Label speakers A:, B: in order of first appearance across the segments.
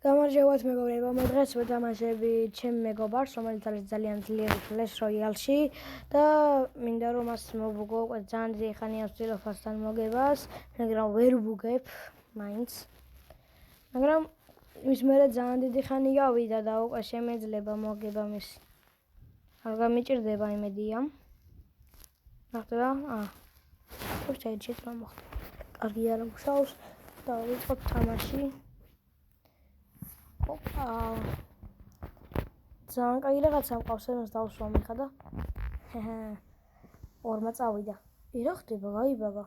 A: გამარჯობათ მეგობრებო, მე დღეს ვეთამაშები ჩემ მეგობარს, რომელიც არის ძალიან ძლიერი Clash Royale-ში და მინდა რომ მას მოვუგო, უკვე ძალიან დიდი ხანია ვცდილობ მასთან მოგებას, მაგრამ ვერ ვუგებ მაინც. მაგრამ ის მერე ძალიან დიდი ხანი გავიდა და უკვე შემეძლება მოგება მისი. არ გამიჭირდება იმედია. ნახდება? ხო შეიძლება რომ მოხდეს. კარგი არ მუშაობს და ვიწყოთ თამაში. ძალიან კაი რაღაცა მყავს, ამას დავსვა მიხადა. ორმა წავიდა. რა ხდება? გაიბაგა.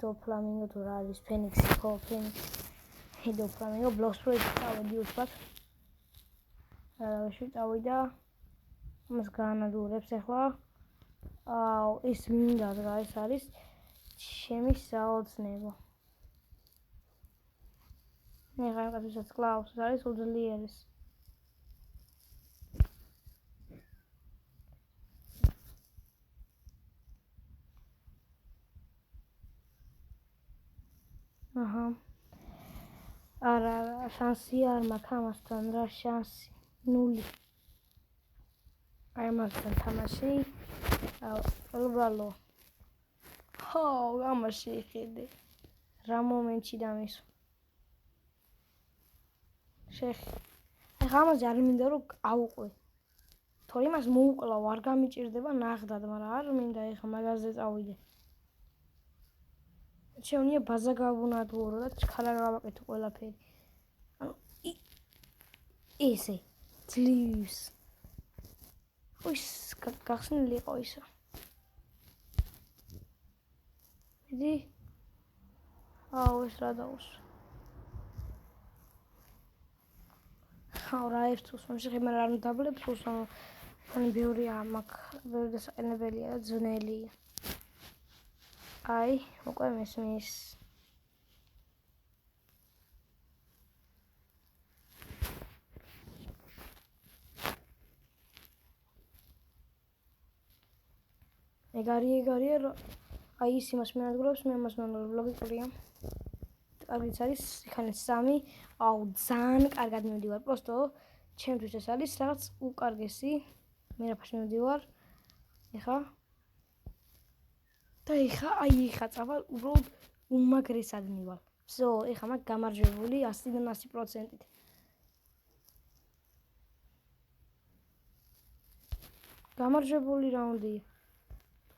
A: დო ფლამინგო თუ რა არის? ფენიქსი, ხო, ფენიქსი. დო ფლამინგო ბლოკს პროექტი წავედი უშბად. არავის წავიდა. მას გაანადგურებს ახლა. ის მინდა რა ეს არის? ჩემი საოცნებო. ნიღა იმასაც კლავს, არის უძლიერეს. არა, შანსი არ მაქვს ამასთან, რა შანსი? 0. აი ამასთან თამაში. ვალო. ხო, ამაში ხედე. რა მომენტში დამისვა. ეხლა ამაზე არ მინდა რომ ავუყვე. თორე მას მოუკლავ, არ გამიჭირდება ნახდად, მაგრამ არ მინდა ეხლა მაგაზე წავიდე. შეუნია ბაზა გავუნადგურო და ჩქარა გავაკეთო ყველაფერი. ანუ ესე ძლივს. ის გახსნილი იყო ისა. მიდი. ეს რა დაუსვა. რა ერთს მომშეხი, მაგრამ არ დაბლებს უსამო. ფონი ბევრია მაქვს, ბევრი დასაყენებელია და ძნელია. აი, უკვე მესმის. ეგარია რომ აი ის იმას მეადგურებს, მე ამას მეადგურებ, ლოგიკურია. კარგიც არის, იქანე 3. ძალიან კარგად მივდივარ, პროსტო ჩემთვის ეს არის რაღაც უკარგესი. მე რაფაში მივდივარ. ეხა და ეხა წავალ უბრალოდ უმაგრესად მივალ. всё, ეხა მაგ გამარჯვებული 100-დან 100%-ით. გამარჯვებული რაუნდია.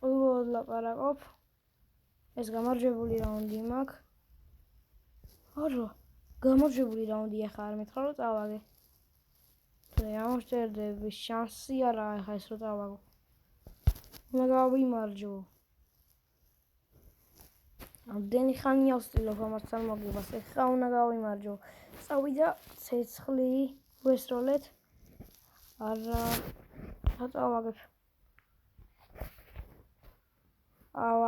A: უბრალოდ ლაპარაკობ. ეს გამარჯვებული რაუნდი მაქვს. არა, გამარჯვებული რაუნდი ახლა არ მითხრა რომ წავაგე. თორე ამოშტერდები შანსი არაა ახლა ეს რომ წავაგო. უნდა გავიმარჯვო. ამდენი ხანია ვცდილობ ამასთან მოგებას, ეხლა უნდა გავიმარჯვო. წავიდა ცეცხლი, ვესროლეთ. არა, წავაგებ.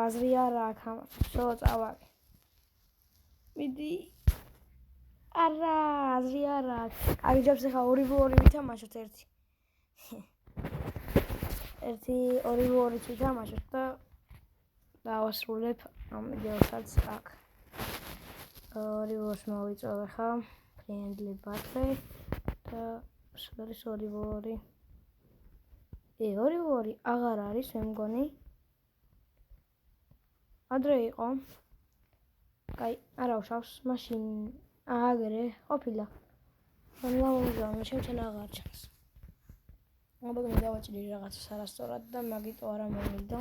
A: აზრი არა აქვს ამას, всё წავაგე. მიდი. არა, აზრი არა აქვს. აგიჯობს ახლა 2-2 ვითამაშოთ ერთი. 2-2 ვითამაშოთ და დავასრულებ ამ ვიდეოსაც აქ. 2-2 მოვიწოვ ახლა. friendly battle და სულარის 2-2. 2-2 აღარ არის, მე მგონი. ადრე იყო. კაი, არა უშავს, მაშინ აგრე ყოფილა. მომიგავ, ჩემთან აღარ ჩანს. აბა მე დავაჭირი რაღაცას არასწორად და მაგიტო არა მომიგდა.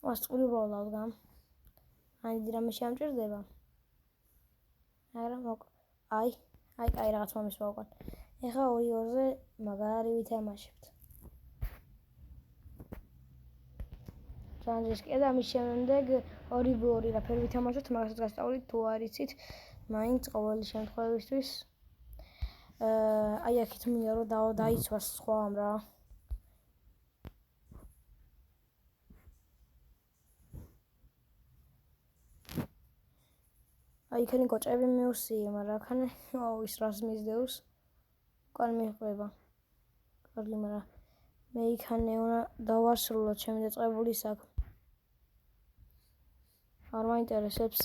A: ვასწული უბრალოდ გამ. აი დრამე შემჭირდება. არა მოკ. აი, კაი რაღაც მომისვა უკან. ეხა 2-2-ზე მაგარი ვითამაშებთ. ჯანდისკი და ამის შემდეგ 2-2 რაფერ ვითამაშოთ, მაგასაც გასწავლით თუ არ იცით, მაინც ყოველი შემთხვევისთვის. აი აქეთ მინდა რომ დაიცვას სხვა რა. აი იქანი გოჭები მიუსიე, მაგრამ აქანე ის რას მისდევს. უკან მიხვდება. კარგი, მაგრამ მე იქანე უნდა დავასრულო ჩემი დაწყებული საქმე. არ მაინტერესებს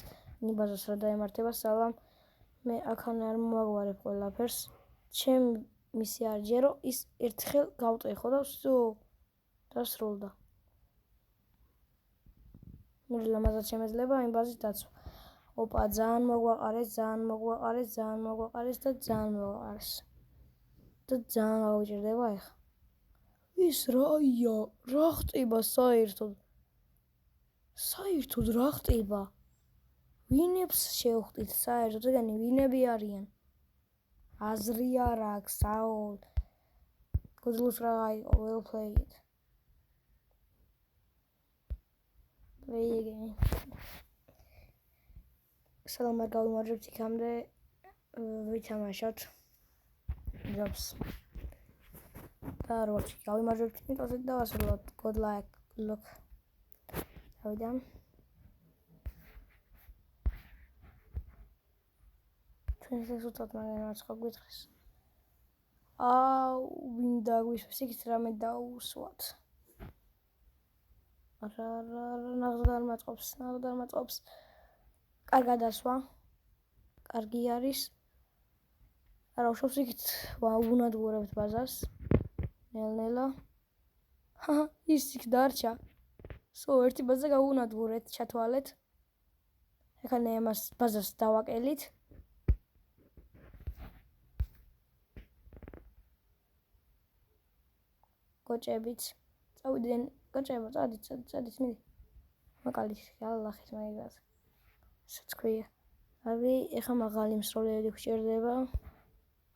A: ნიბაზას რა დაემართება, სალამ. მე აქან არ მოაგვარებ ყველაფერს. ჩემ მისი არ ჯერო, ის ერთხელ გავტყი ხო და ვსო დასრულდა. მე ლამაზად შემეძლება იმ ბაზის დაცვა. ოპა, ძალიან მოგვაყარეს და ძალიან გავიჭირდება ეხლა. ის რაია? რა ხტება საერთოდ რა ხტება? ვინებს შევხვდით საერთოდ? ეგენი ვინები არიან? აზრი არ აქვს, აუ. გუძლუს რა აიყო, well played. Play again. სალამ არ გავიმარჯვებთ იქამდე, ვითამაშოთ jobs. და როგორც გავიმარჯვებთ მიტოზით და ვასრულოთ. Good luck. დავიდან. ჩვენს უსწოთ მაგრამ აცხობ გითხეს. აუ, ვინ დაგვისვეს იქით რამე დაუსვათ. არა, ნაღდარ მაწყობს. კარგად ასვა. კარგი არის. არა, უშავს იქით ვუნადგურებთ ბაზას. ნელ-ნელა. ის იქ დარჩა. ერთი ბაზა გავუნადგურეთ, ჩათვალეთ. ეხლა ამას ბაზას დავაკელით. გოჭებით. წავიდნენ, გოჭებო, წადით, მიდი. მაკალით, ალლახის მაგას. საცქვია. აი, ეხლა მაღალი მსროლელი გვჭირდება.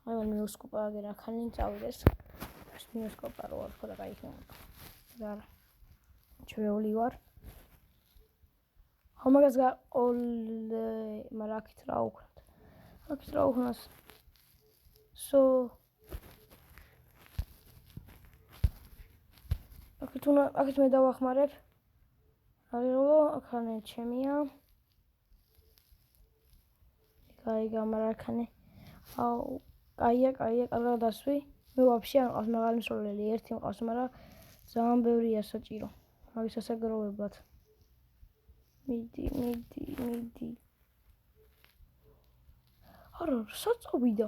A: აი, მილსკოპა აგერ აქანი წავიდეს. მილსკოპა რო არ ხო და გაიქნება. და ჩვეული ვარ. ხო მაგას გაყოლე, მაგრამ აქეთ რა უქნათ. აქეთ მე დავახმარებ. არიღო, აქანე ჩემია. მაგრამ აქანე. აუ, კაია, კარგად დასვი. მე ვაფშე არ მყავს მაღალი მსროლელი, ერთი მყავს, მაგრამ ძალიან ბევრია საჭირო. მაგის სასაგროვებლად. მიდი. არა, საწოვიდა.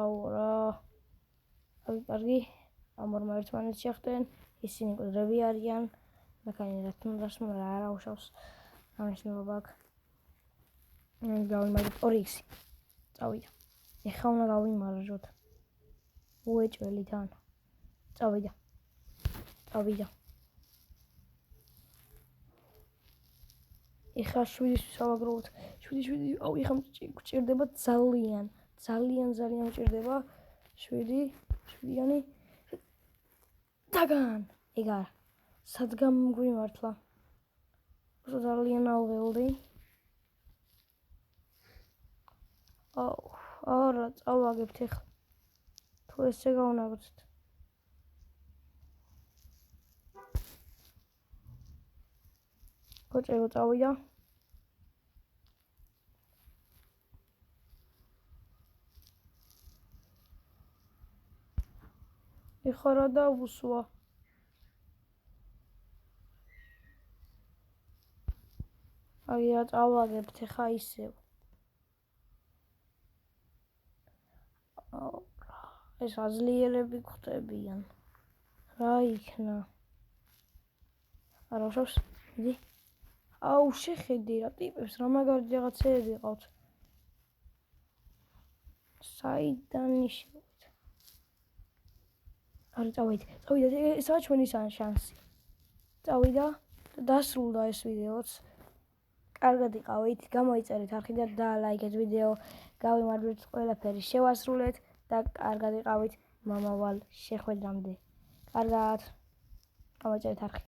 A: აუ რა. კარგი. ამ ორმა ერთმანეთს შეხვდნენ, ისინი მკვდრები არიან. მეკანი რა თქმა უნდა არა უშავს. ამისნობა აქვს. მე გავიმარჯვეთ 2x. წავიდა. ეხლა უნდა გავიმარჯვოთ. უეჭველი თან. წავიდა. ეხლა 7-ის ვსავაგროვოთ. 7. აუ, ეხლა მჭირდება ძალიან მჭირდება. 7-იანი. დაგან. ეგარ. სადგამ გვიმართლა. ძალიან აუღელდი. აუ, არა, წავაგებთ ეხლა. თუ ესე გავნაგდეთ. გოჭერო წავიდა. ეხლა რა დავუსვა? აი რა წავაგებთ ეხლა ისევ. ეს აზლიერები გვხდებიან. რა იქნა? არა უშავს? მიდი. აუ, შეხედი რა ტიპებს, რა მაგარი რაღაცეები ყავთ. საიდან იშევით? არა, წავიდეთ. ესაა ჩვენი შანსი. წავიდა და დასრულდა ეს ვიდეოც. კარგად იყავით, გამოიწერეთ არხი და დაალაიქეთ ვიდეო. გავიმარჯვეთ, ყველაფერი შევასრულეთ და კარგად იყავით მომავალ შეხვედრამდე. კარგად. გამოიწერეთ არხი.